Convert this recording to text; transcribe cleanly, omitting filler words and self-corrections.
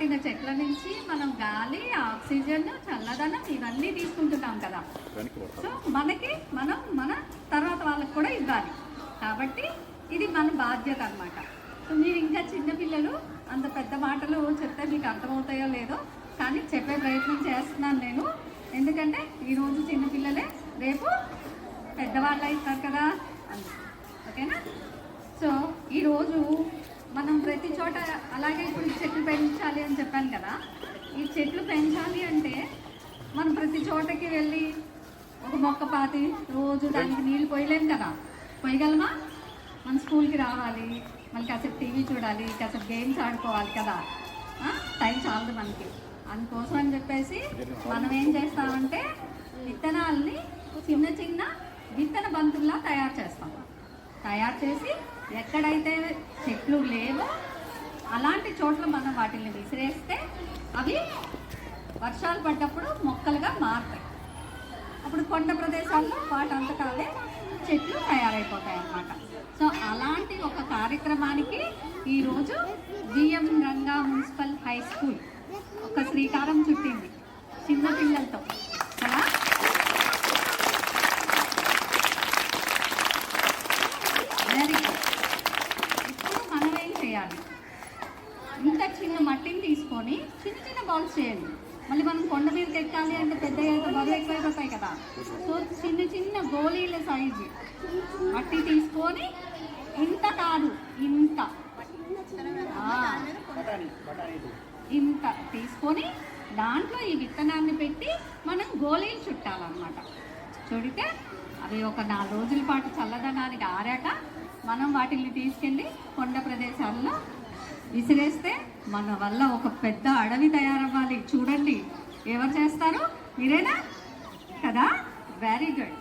నాటిన చెట్ల నుంచి మనం గాలి, ఆక్సిజన్, చల్లదనం ఇవన్నీ తీసుకుంటున్నాం కదా. సో మనం మన తర్వాత వాళ్ళకి కూడా ఇవ్వాలి. కాబట్టి ఇది మన బాధ్యత అన్నమాట. సో మీరు ఇంకా చిన్నపిల్లలు, అంత పెద్ద మాటలు చెప్తే మీకు అర్థమవుతాయో లేదో కానీ చెప్పే ప్రయత్నం చేస్తున్నాను నేను. ఎందుకంటే ఈరోజు చిన్నపిల్లలే రేపు పెద్దవాళ్ళు అవుతారు కదా. ఓకేనా? సో ఈరోజు మనం ప్రతి చోట అలాగే ఇప్పుడు చెట్లు పెంచాలి అని చెప్పాను కదా. ఈ చెట్లు పెంచాలి అంటే మనం ప్రతి చోటకి వెళ్ళి ఒక మొక్క పాతి రోజు దానికి నీళ్ళు పోయలేం కదా. పోయగలమా? మన స్కూల్కి రావాలి, మళ్ళీ కాసేపు టీవీ చూడాలి, కాసేపు గేమ్స్ ఆడుకోవాలి కదా. టైం చాలదు మనకి. అందుకోసం అని చెప్పేసి మనం ఏం చేస్తామంటే విత్తనాలని చిన్న చిన్న విత్తన బంతుల్లా తయారు చేస్తాం. తయారు చేసి ఎక్కడైతే చెట్లు లేవో అలాంటి చోట్ల మనం వాటిని విసిరేస్తే అవి వర్షాలు పడ్డప్పుడు మొక్కలుగా మారుతాయి. అప్పుడు కొండ ప్రదేశాల్లో వాటంతకాలే చెట్లు తయారైపోతాయి అన్నమాట. సో అలాంటి ఒక కార్యక్రమానికి ఈరోజు GM Ranga municipal high school ఒక శ్రీకారం చుట్టింది చిన్నపిల్లలతో కదా. Very good. ఇప్పుడు మనం ఏం చేయాలి? ఇంత చిన్న మట్టిని తీసుకొని చిన్న చిన్న బాల్స్ చేయాలి. మళ్ళీ మనం కొండ మీదకి ఎక్కాలి అంటే పెద్ద బరువు ఎక్కువైపోతాయి కదా. సో చిన్న చిన్న గోళీల సైజు మట్టి తీసుకొని ఇంత కాదు ఇంత తీసుకొని దాంట్లో ఈ విత్తనాన్ని పెట్టి మనం గోళీలు చుట్టాలన్నమాట. చుడితే అవి ఒక 4 రోజుల పాటు చల్లదనానికి ఆరాక మనం వాటిని తీసుకెళ్ళి కొండ ప్రదేశాల్లో విసిరేస్తే మన వల్ల ఒక పెద్ద అడవి తయారవ్వాలి. చూడండి, ఎవరు చేస్తారు? మీరేనా కదా? Very good.